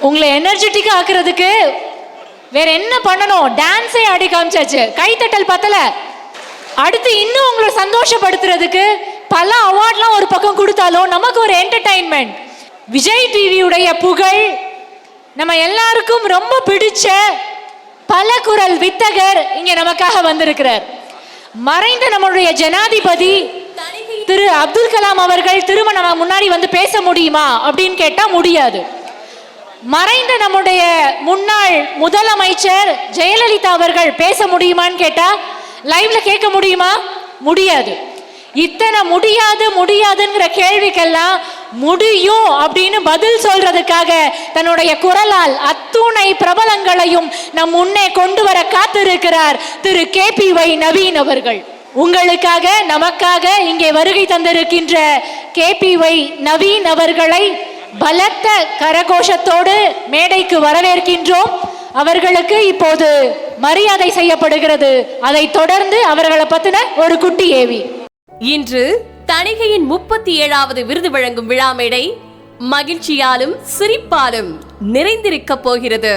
உங்களை எனர்ஜெட்டிக்கா ஆக்குறதுக்கு வேற என்ன பண்ணணும்? டான்ஸே ஆடி காமிச்சாச்சு, கைத்தட்டல் பத்தல. அடுத்து இன்னும் உங்களை சந்தோஷப்படுத்துறதுக்கு பல அவார்ட்லாம் ஒரு பக்கம் கொடுத்தாலும் நமக்கு ஒரு என்டர்டைன்மெண்ட். விஜய் டிவியுடைய புகழ், நம்ம எல்லாருக்கும் ரொம்ப பிடிச்ச பல குரல் வித்தகர் இங்க நமக்காக வந்திருக்கிறார். மறைந்த நம்மளுடைய ஜனாதிபதி திரு அப்துல் கலாம் அவர்கள் திரும்ப நம்ம முன்னாடி வந்து பேச முடியுமா அப்படின்னு கேட்டா முடியாது. மறைந்த நம்முடைய முன்னாள் முதலமைச்சர் ஜெயலலிதா அவர்கள் பேச முடியுமான்னு கேட்டா லைவ்ல கேட்க முடியுமா? முடியாது. இத்தனை முடியாதுங்கிற கேள்விக்கெல்லாம் முடியும் அப்படின்னு பதில் சொல்றதுக்காக தன்னுடைய குரலால் அத்துணை பிரபலங்களையும் நம் முன்னே கொண்டு வர காத்திருக்கிறார் திரு KPY நவீன் அவர்கள். உங்களுக்காக நமக்காக இங்கே வருகை தந்திருக்கின்ற KPY நவீன் அவர்களை பலத்த கரகோஷத்தோடு மேடைக்கு வரவேற்கின்றோம். அவர்களுக்கு இப்போது மரியாதை செய்யப்படுகிறது. அதை தொடர்ந்து அவர்களை பத்தின ஒரு குட்டி ஏவி. இன்று தணிகையின் 37வது விருது வழங்கும் விழா மேடை மகிழ்ச்சியாலும் சிரிப்பாலும் நிறைந்திருக்க போகிறது.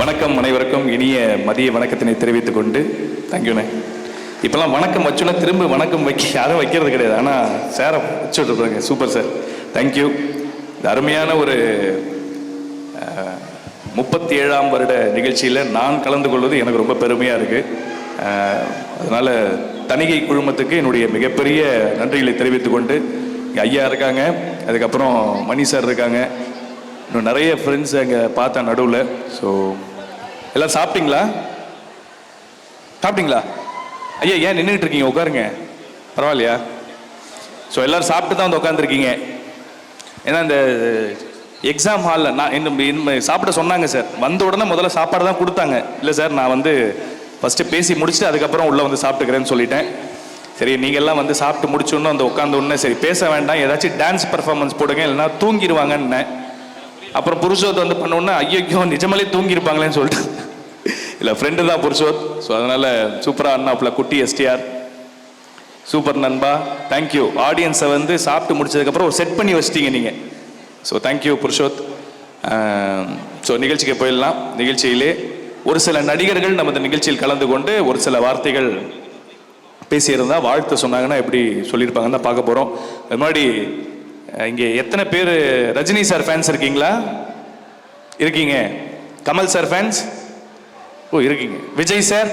வணக்கம் அனைவருக்கும் இனிய மதிய வணக்கத்தினை தெரிவித்துக் கொண்டு தேங்க்யூண்ணே. இப்போல்லாம் வணக்கம் வச்சுன்னா திரும்ப வணக்கம் யாரும் வைக்கிறது கிடையாது. ஆனால் சாரை வச்சு விட்டுருப்பாங்க. Super sir, thank you. இந்த அருமையான ஒரு 37ஆம் வருட நிகழ்ச்சியில் நான் கலந்து கொள்வது எனக்கு ரொம்ப பெருமையாக இருக்குது. அதனால் தணிகை குழுமத்துக்கு என்னுடைய மிகப்பெரிய நன்றிகளை தெரிவித்துக் கொண்டு இங்கே ஐயா இருக்காங்க, அதுக்கப்புறம் மணி சார் இருக்காங்க, இன்னும் நிறைய ஃப்ரெண்ட்ஸ் அங்கே பார்த்தேன் நடுவில். ஸோ எல்லாம் சாப்பிட்டீங்களா? ஐயா ஏன் நின்றுட்டு இருக்கீங்க? உட்காருங்க, பரவாயில்லையா? ஸோ எல்லோரும் சாப்பிட்டு தான் வந்து உட்காந்துருக்கீங்க. ஏன்னா இந்த எக்ஸாம் ஹாலில் நான் இன்னும் சாப்பிட சொன்னாங்க சார். வந்த உடனே முதல்ல சாப்பாடு தான் கொடுத்தாங்க. இல்லை சார், நான் வந்து ஃபஸ்ட்டு பேசி முடிச்சுட்டு அதுக்கப்புறம் உள்ளே வந்து சாப்பிட்டுக்கிறேன்னு சொல்லிட்டேன். சரி, நீங்கள்லாம் வந்து சாப்பிட்டு முடிச்சோன்னு வந்து உட்காந்த உடனே சரி பேச வேண்டாம், ஏதாச்சும் டான்ஸ் பர்ஃபார்மன்ஸ் போடுங்க, இல்லைன்னா தூங்கிடுவாங்கன்னு. அப்புறம் புருஷோத் வந்து பண்ணோன்னா ஐயோ நிஜமாலே தூங்கியிருப்பாங்களேன்னு சொல்லிட்டு இல்லை, ஃப்ரெண்டு தான் புருஷோத். ஸோ அதனால் சூப்பராக அண்ணாப்புல குட்டி STR சூப்பர் நண்பா, தேங்க்யூ. ஆடியன்ஸை வந்து சாப்பிட்டு முடிச்சதுக்கப்புறம் ஒரு செட் பண்ணி வச்சிட்டீங்க நீங்கள். So thank you Purushoth. ஸோ நிகழ்ச்சிக்கு போயிடலாம். நிகழ்ச்சியிலே ஒரு சில நடிகர்கள் நமது நிகழ்ச்சியில் கலந்து கொண்டு ஒரு சில வார்த்தைகள் பேசியிருந்தால் வாழ்த்து சொன்னாங்கன்னா எப்படி சொல்லியிருப்பாங்கன்னு தான் பார்க்க போகிறோம். அது மாதிரி இங்கே எத்தனை பேர் ரஜினி சார் ஃபேன்ஸ் இருக்கீங்களா? இருக்கீங்க. Kamal sir fans? ஓ இருக்கீங்க. Vijay sir,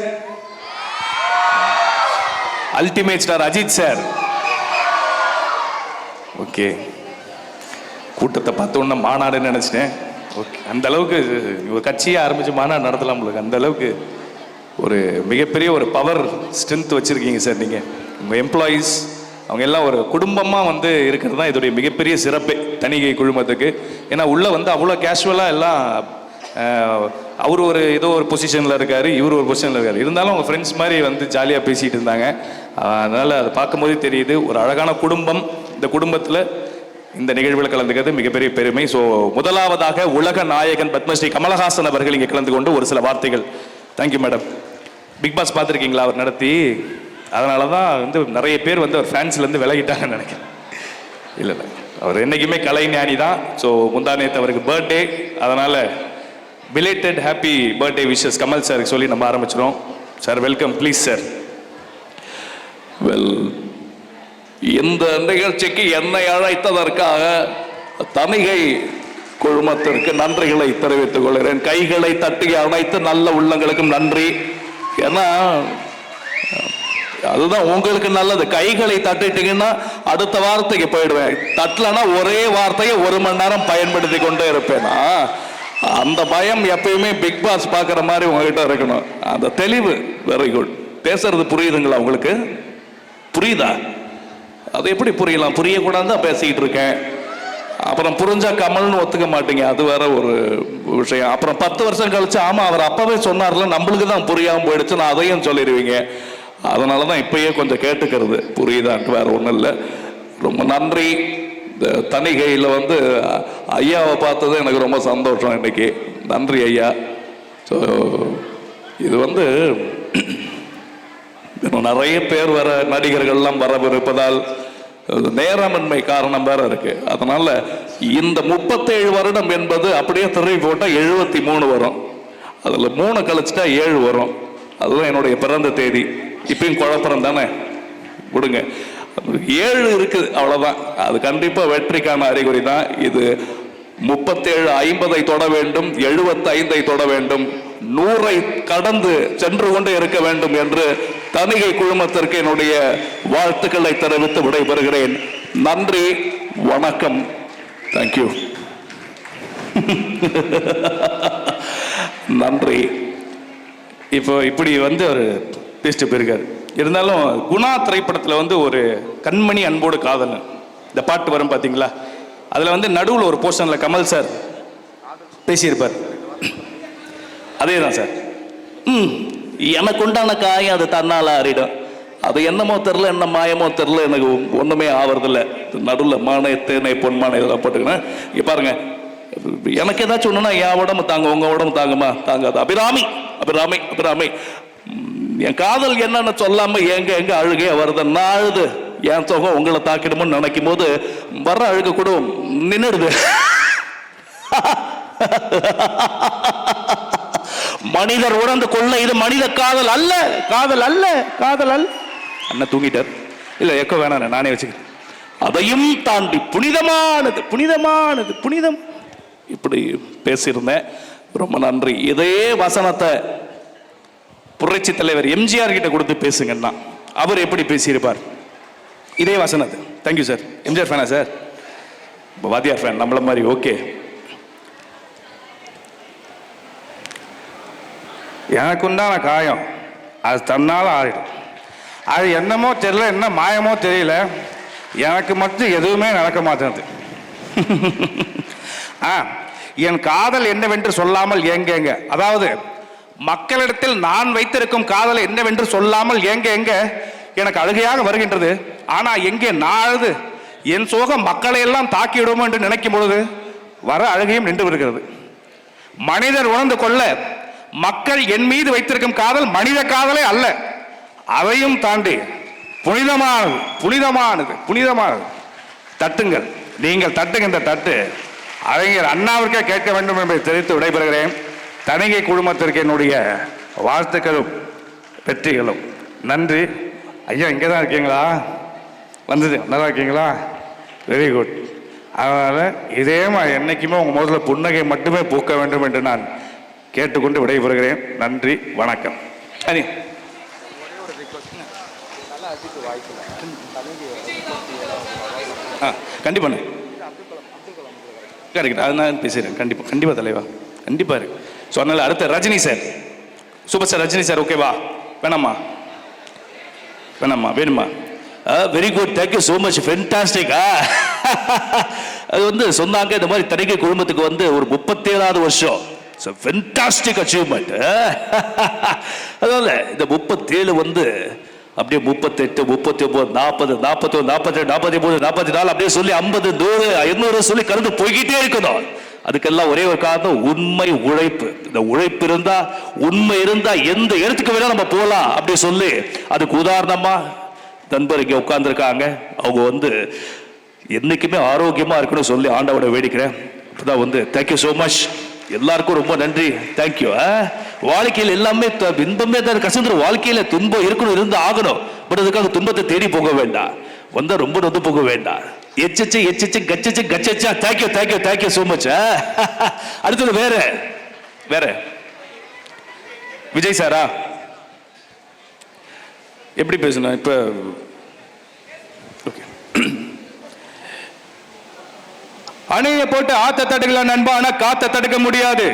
ultimate star Ajith sir. Okay, கூட்டத்தை பார்த்த உடனே மாநாடுன்னு நினச்சிட்டேன். ஓகே, அந்த அளவுக்கு ஒரு கட்சியை ஆரம்பித்து மாநாடு நடத்தலாம் உங்களுக்கு. அந்த அளவுக்கு ஒரு மிகப்பெரிய ஒரு பவர் ஸ்ட்ரென்த் வச்சுருக்கீங்க சார். நீங்கள் உங்கள் எம்ப்ளாயீஸ் அவங்க எல்லாம் ஒரு குடும்பமாக வந்து இருக்கிறது தான் இதோடைய மிகப்பெரிய சிறப்பு தணிகை குழுமத்துக்கு. ஏன்னா உள்ளே வந்து அவ்வளோ கேஷுவலாக எல்லாம் அவர் ஒரு ஏதோ ஒரு பொசிஷனில் இருக்கார், இவர் ஒரு பொசிஷனில் இருக்கார். இருந்தாலும் அவங்க ஃப்ரெண்ட்ஸ் மாதிரி வந்து ஜாலியாக பேசிகிட்டு இருந்தாங்க. அதனால் அதை பார்க்கும்போதே தெரியுது ஒரு அழகான குடும்பம். இந்த குடும்பத்தில் இந்த நிகழ்வில் கலந்துக்கிறது மிகப்பெரிய பெருமை. ஸோ முதலாவதாக உலக நாயகன் பத்மஸ்ரீ கமலஹாசன் அவர்கள் இங்கே கலந்து கொண்டு ஒரு சில வார்த்தைகள். Thank you madam. பிக் பாஸ் பார்த்துருக்கீங்களா அவர் நடத்தி? அதனால தான் வந்து நிறைய பேர் வந்து அவர் ஃபேன்ஸ்லேருந்து விலகிட்டாங்கன்னு நினைக்கிறேன். இல்லை இல்லை, அவர் என்றைக்குமே கலை ஞானி தான். ஸோ முந்தானேத்து அவருக்கு பர்த்டே, அதனால் belated happy birthday wishes Kamal சாருக்கு சொல்லி நம்ம ஆரம்பிச்சிடும். Sir welcome, please sir. Well, இந்த நிகழ்ச்சிக்கு என்னை அழைத்ததற்காக தணிகை குழுமத்திற்கு நன்றிகளை தெரிவித்துக் கொள்கிறேன். கைகளை தட்டி அனைத்து நல்ல உள்ளங்களுக்கும் நன்றி. ஏன்னா அதுதான் உங்களுக்கு நல்லது. கைகளை தட்டிட்டீங்கன்னா அடுத்த வார்த்தைக்கு போயிடுவேன். தட்டலன்னா ஒரே வார்த்தையை 1 மணி நேரம் பயன்படுத்தி கொண்டே இருப்பேனா? அந்த பயம் எப்பயுமே பிக் பாஸ் பார்க்குற மாதிரி உங்ககிட்ட இருக்கணும். அந்த தெளிவு வெரி குட். பேசுறது புரியுதுங்களா உங்களுக்கு? புரியுதா? அது எப்படி புரியலாம்? புரியக்கூடாது தான் பேசிக்கிட்டு இருக்கேன். அப்புறம் புரிஞ்சா கமல்னு ஒத்துக்க மாட்டீங்க, அது வேற ஒரு விஷயம். அப்புறம் 10 வருஷம் கழிச்சு ஆமா அவர் அப்பவே சொன்னார்ல, நம்மளுக்கு தான் புரியாமல் போயிடுச்சு, நான் அதையும் சொல்லிடுவீங்க. அதனால தான் இப்பயே கொஞ்சம் கேட்டுக்கிறது, புரியுதான்ட்டு, வேற ஒன்றும் இல்லை. ரொம்ப நன்றி. இந்த தணிகையில் வந்து ஐயாவை பார்த்தது எனக்கு ரொம்ப சந்தோஷம் இன்னைக்கு. நன்றி ஐயா. ஸோ இது வந்து இன்னும் நிறைய பேர் வர, நடிகர்கள்லாம் வரவிருப்பதால் நேரமின்மை காரணம் வேற இருக்கு. அதனால இந்த 37 வருடம் என்பது அப்படியே திரும்பி போட்டால் 73 வரும். அதில் 3 கழிச்சுட்டா 7 வரும். அதுதான் என்னுடைய பிறந்த தேதி. இப்பயும் குழப்பம் தானே, விடுங்க. 7 இருக்குது, அவ்வளோதான். அது கண்டிப்பாக வெற்றிக்கான அறிகுறி தான் இது. 37, 50 தொட வேண்டும், 75 தொட வேண்டும், 100 கடந்து சென்று கொண்டே இருக்க வேண்டும் என்று தணிகை குழுமத்திற்கு என்னுடைய வாழ்த்துக்களை தெரிவித்து விடைபெறுகிறேன். நன்றி, வணக்கம், தேங்க்யூ. நன்றி. இப்போ இப்படி வந்து அவர் பேசிட்டு போயிருக்காரு. இருந்தாலும் குணா திரைப்படத்தில் வந்து ஒரு கண்மணி அன்போடு காதல் இந்த பாட்டு வரும் பார்த்தீங்களா? அதில் வந்து நடுவில் ஒரு போர்ஷனில் கமல் சார் பேசியிருப்பார். அதே தான் சார். எனக்கு உண்டான காயம் அது தன்னால் ஆறிடும். அது என்னமோ தெரில, என்ன மாயமோ தெரில, எனக்கு ஒன்றுமே ஆவறதில்லை. நடுவில் மானை, தேனை, பொன்மானை இதெல்லாம் போட்டுக்கினேன். இங்கே பாருங்க, எனக்கு ஏதாச்சும் ஒன்றுனா என் உடம்பு தாங்க, உங்கள் உடம்பு தாங்குமா? தாங்காது. அபிராமி அபிராமி அபிராமி. என் காதல் என்னன்னு சொல்லாம எங்க எங்க அழுகையா வருது. நான் அழுது என் சோகம் உங்களை தாக்கிடுமோன்னு நினைக்கும் போது வர்ற அழுக கூட நின்றுடுது. மனிதர் உணர்ந்து கொள்ள இது மனித காதல் அல்ல, காதல் அல்ல, காதல் அல்ல. அண்ணன் தூங்கிட்டார். இல்லை எக்கோ வேணாம், நானே வச்சுக்கிறேன். அதையும் தாண்டி புனிதமானது, புனிதமானது, புனிதம். இப்படி பேசியிருந்தேன். ரொம்ப நன்றி. இதே வசனத்தை புரட்சி தலைவர் எம்ஜிஆர் கிட்ட கொடுத்து பேசுங்கன்னா அவர் எப்படி பேசியிருப்பார்? இதே வசனத்தை. Thank you sir. எம்ஜிஆர் ஃபேனா சார்? வாத்தியார் ஃபேன் நம்மள மாதிரி. ஓகே. எனக்கு உண்டான காயம் அது தன்னால் ஆறிடும். அது என்னமோ தெரியல, என்ன மாயமோ தெரியல, எனக்கு மட்டும் எதுவுமே நடக்க மாட்டேங்குது. என் காதல் என்னவென்று சொல்லாமல் ஏங்க, அதாவது மக்களிடத்தில் நான் வைத்திருக்கும் காதல் என்னவென்று சொல்லாமல் ஏங்க எனக்கு அழுகையாக வருகின்றது. ஆனா எங்கே நான் அழுது என் சோகம் மக்களை எல்லாம் தாக்கிவிடுமோ என்று நினைக்கும் பொழுது வர அழுகையும் நின்று வருகிறது. மனிதர் உணர்ந்து கொள்ள மக்கள் என் மீது வைத்திருக்கும் காதல் மனித காதலே அல்ல, அதையும் தாண்டி புனிதமானது, புனிதமானது, புனிதமானது. தட்டுங்கள், நீங்கள் தட்டுகின்ற தட்டு அறிஞர் அண்ணாவிற்கே கேட்க வேண்டும் என்பதை தெரிவித்து விடைபெறுகிறேன். தணிகை குழுமத்திற்கு என்னுடைய வாழ்த்துக்களும் வெற்றிகளும். நன்றி ஐயா. இங்கே தான் இருக்கீங்களா? வந்தது நல்லா இருக்கீங்களா? Very good. அதனால் இதே மாதிரி என்றைக்குமே உங்கள் முதல்ல புன்னகை மட்டுமே பூக்க வேண்டும் என்று நான் கேட்டுக்கொண்டு விடைபெறுகிறேன். நன்றி, வணக்கம். அனி கண்டிப்பாண்ணே, கரெக்ட். அது நான் பேசுகிறேன். கண்டிப்பாக கண்டிப்பாக தலைவா, கண்டிப்பாக இருக்கு. ஸோ அதனால் அடுத்த Rajini sir, super star Rajini sir. ஓகேவா? வேணாமா? வேணாமா? வேணுமா? Very good, thank you so much, ஃபென்டாஸ்டிக்கா. அது வந்து சொன்னாங்க இந்த மாதிரி தணிகை குழுமத்துக்கு வந்து ஒரு 37வது வருஷம். Fantastic achievement. அதனால இந்த 37 வந்து அப்படியே 38, 39, 40, 41, 42, 43, 44 அப்படியே சொல்லி 50, 100, 200 சொல்லி கடந்து போய்கிட்டே இருக்கணும். அதுக்கெல்லாம் ஒரே ஒரு காரணம், உண்மை உழைப்பு. இந்த உழைப்பு இருந்தா, உண்மை இருந்தா எந்த இடத்துக்கு வேணா நம்ம போகலாம் அப்படி சொல்லி, அதுக்கு உதாரணமா நண்பர் இங்க உட்கார்ந்துருக்காங்க. அவங்க வந்து என்னைக்குமே ஆரோக்கியமா இருக்குன்னு சொல்லி ஆண்டவனை வேடிக்கிறேன். இப்பதான் வந்து தேங்க்யூ ஸோ மச், எல்லாருக்கும் ரொம்ப நன்றி, தேங்க்யூ. வாழ்க்கையில் எல்லாமே இன்பமே தான் கசந்துரும். வாழ்க்கையில துன்பம் இருக்கணும், இருந்து ஆகணும். பட் அதுக்காக துன்பத்தை தேடி போக வேண்டாம், வந்தா ரொம்ப நொந்து போக வேண்டாம். எச்சிச்சு எச்சிச்சு கச்சிச்சு கச்சா. Thank you thank you thank you so much. அடுத்தது வேற வேற விஜய் சாரா எப்படி பேசணும் இப்ப? அணையை போட்டு ஆத்த தடுக்கலாம் நண்பா, ஆனா காத்த தடுக்க முடியாது.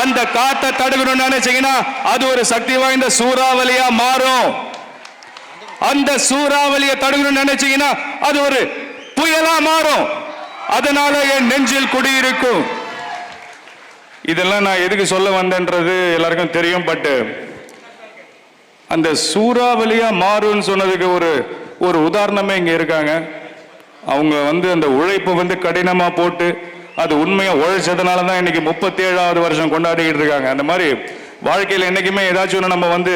அந்த காத்த தடுக்கணும்னு நினைச்சீங்கன்னா அது ஒரு சக்தி வாய்ந்த சூறாவளியா மாறும். அந்த சூறாவளியை தடுக்கணும்னு நினைச்சீங்கன்னா அது ஒரு புயலா மாறும். அதனால என் நெஞ்சில் குடியிருக்கும். இதெல்லாம் நான் எதுக்கு சொல்ல வந்தேன்றது எல்லாருக்கும் தெரியும். பட் அந்த சூறாவளியா மாறும்னு சொன்னதுக்கு ஒரு உதாரணமே இங்க இருக்காங்க. அவங்க வந்து அந்த உழைப்பை வந்து கடினமா போட்டு அது உண்மையா உழைச்சதுனால தான் இன்னைக்கு 37வது வருஷம் கொண்டாடிக்கிட்டு இருக்காங்க. அந்த மாதிரி வாழ்க்கையில் என்னைக்குமே ஏதாச்சும் ஒன்று நம்ம வந்து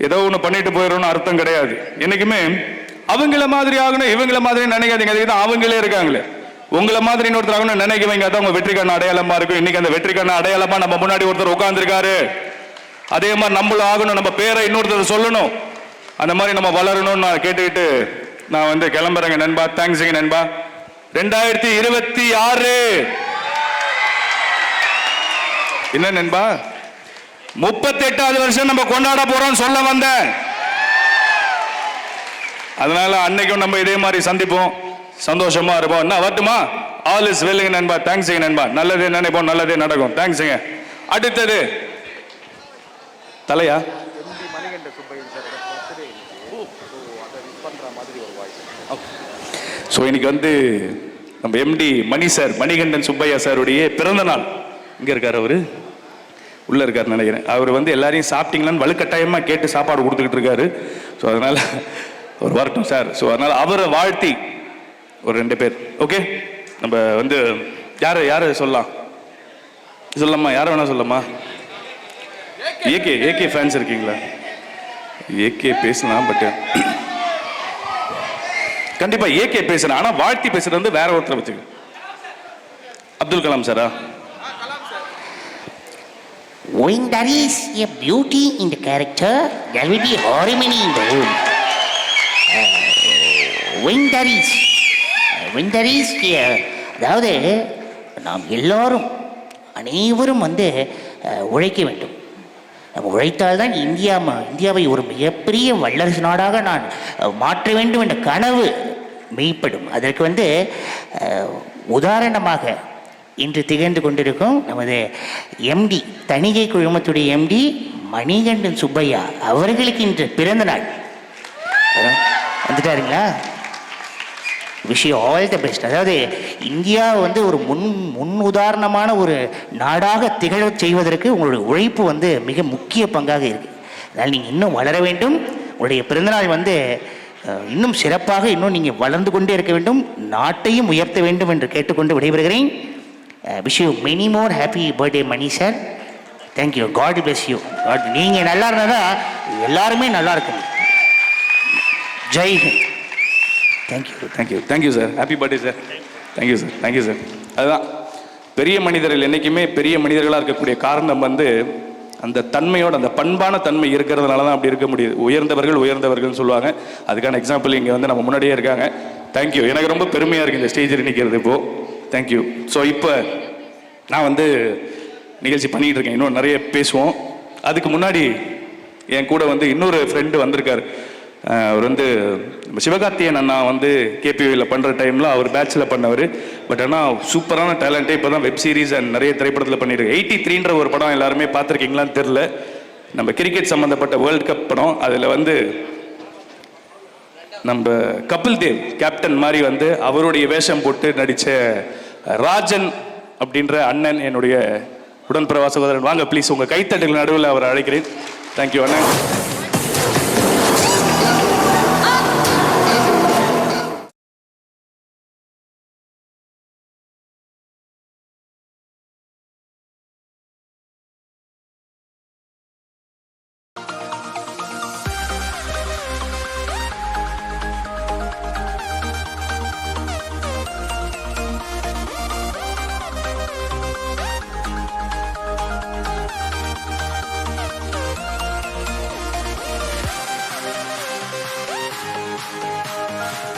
ஏதோ ஒன்று பண்ணிட்டு போயிடணும்னு அர்த்தம் கிடையாது. என்னைக்குமே அவங்கள மாதிரி ஆகணும் இவங்கள மாதிரி நினைக்காதீங்க. அதுக்கு தான் அவங்களே இருக்காங்களே. உங்களை மாதிரி இன்னொருத்தர் ஆகணும்னு நினைக்குவீங்க, அதான் உங்க வெற்றிக்கான அடையாளமா இருக்கும். இன்னைக்கு அந்த வெற்றிக்கான அடையாளமா நம்ம முன்னாடி ஒருத்தர் உட்கார்ந்துருக்காரு. அதே மாதிரி நம்மளும் ஆகணும், நம்ம பேரை இன்னொருத்தர் சொல்லணும். அந்த மாதிரி நம்ம வளரணும்னு நான் கேட்டுக்கிட்டு நான் வந்து கிளம்புறேங்க நண்பா. தேங்க்ஸுங்க நண்பா. 2026 என்ன நண்பா, 38வது வருஷம் நம்ம கொண்டாட போறோம் சொல்ல வந்தேன். அதனால அன்னைக்கும் நம்ம இதே மாதிரி சந்திப்போம், சந்தோஷமா இருப்போம். என்ன வரட்டுமா? ஆல் இஸ் வெல்லுங்க நண்பா. தேங்க்ஸுங்க நண்பா. நல்லதே நினைப்போம், நல்லதே நடக்கும். தேங்க்ஸுங்க. அடுத்தது தலையா ஸோ இன்னைக்கு வந்து நம்ம எம்டி மணி சார், மணிகண்டன் சுப்பையா சாருடைய பிறந்த நாள். இங்கே இருக்கார், அவரு உள்ள இருக்காரு நினைக்கிறேன். அவர் வந்து எல்லாரையும் சாப்பிட்டீங்களான்னு வலுக்கட்டாயமாக கேட்டு சாப்பாடு கொடுத்துக்கிட்டு இருக்காரு. ஸோ அதனால அவர் வரட்டும் சார். ஸோ அதனால அவரை வாழ்த்தி ஒரு 2 பேர். ஓகே, நம்ம வந்து யாரு சொல்லலாம்? சொல்லலாமா? யாரை வேணா சொல்லலாமா? ஏகே ஃபேன்ஸ் இருக்கீங்களா? ஏகே பேசலாம், பட் கண்டிப்பா ஏகே பேசுறேன். ஆனா வாழ்த்தி பேசுறது வந்து வேற ஒருத்தரை வச்சுக்க. அப்துல் கலாம் சாரா? When there is a beauty in the character, there will be harmony in the room. When there is அதாவது நாம் எல்லாரும் அனைவரும் வந்து உழைக்க வேண்டும். நம்ம உழைத்தால்தான் இந்தியாவை ஒரு மிகப்பெரிய வல்லரசு நாடாக நான் மாற்ற வேண்டும் என்ற கனவு மெய்ப்படும். அதற்கு வந்து உதாரணமாக இன்று திகழ்ந்து கொண்டிருக்கும் நமது எம்டி, தணிகை குழுமத்துடைய எம்டி மணிகண்டன் சுப்பையா அவர்களுக்கு இன்று பிறந்த நாள். வந்துட்டாருங்களா? Wish you all the best. அதாவது இந்தியா வந்து ஒரு முன் உதாரணமான ஒரு நாடாக திகழ செய்வதற்கு உங்களுடைய உழைப்பு வந்து மிக முக்கிய பங்காக இருக்குது. அதனால் நீங்கள் இன்னும் வளர வேண்டும். உங்களுடைய பிறந்தநாள் வந்து இன்னும் சிறப்பாக இன்னும் நீங்கள் வளர்ந்து கொண்டே இருக்க வேண்டும், நாட்டையும் உயர்த்த வேண்டும் என்று கேட்டுக்கொண்டு விடைபெறுகிறேன். Wish you many more happy birthday Mani sir. Thank you. God bless you. நீங்கள் நல்லா இருந்தால் தான் எல்லாருமே நல்லா இருக்கும். Jai Hind. Thank you sir. Happy birthday sir. Thank you sir. Thank you sir. அதுதான் பெரிய மனிதர்கள் என்றைக்குமே பெரிய மனிதர்களாக இருக்கக்கூடிய காரணம் வந்து அந்த தன்மையோட, அந்த பண்பான தன்மை இருக்கிறதுனால தான் அப்படி இருக்க முடியுது. உயர்ந்தவர்கள்னு சொல்லுவாங்க. அதுக்கான எக்ஸாம்பிள் இங்கே வந்து நம்ம முன்னாடியே இருக்காங்க. தேங்க்யூ. எனக்கு ரொம்ப பெருமையாக இருக்குது இந்த ஸ்டேஜில் நிற்கிறது இப்போது. தேங்க்யூ. ஸோ இப்போ நான் வந்து நிகழ்ச்சி பண்ணிகிட்டு இருக்கேன். இன்னும் நிறைய பேசுவோம். அதுக்கு முன்னாடி என் கூட வந்து இன்னொரு ஃப்ரெண்டு வந்திருக்காரு. அவர் வந்து சிவகார்த்தியன் அண்ணா வந்து கேபிவியில் பண்ணுற டைமில் அவர் பேட்சில் பண்ணவர். பட் ஆனால் சூப்பரான டேலண்ட்டே இப்போ தான் வெப் சீரிஸ் அண்ட் நிறைய திரைப்படத்தில் பண்ணியிருக்கு. 83ன்ற ஒரு படம் எல்லாருமே பார்த்துருக்கீங்களான்னு தெரில. நம்ம கிரிக்கெட் சம்மந்தப்பட்ட வேர்ல்டு கப் படம். அதில் வந்து நம்ம கபில் தேவ் கேப்டன் மாதிரி வந்து அவருடைய வேஷம் போட்டு நடித்த ராஜன் அப்படின்ற அண்ணன் என்னுடைய உடன்பிரவா சகோதரன். வாங்க ப்ளீஸ், உங்கள் கைத்தட்டல் நடுவில் அவரை அழைக்கிறேன். தேங்க்யூ அண்ணன்.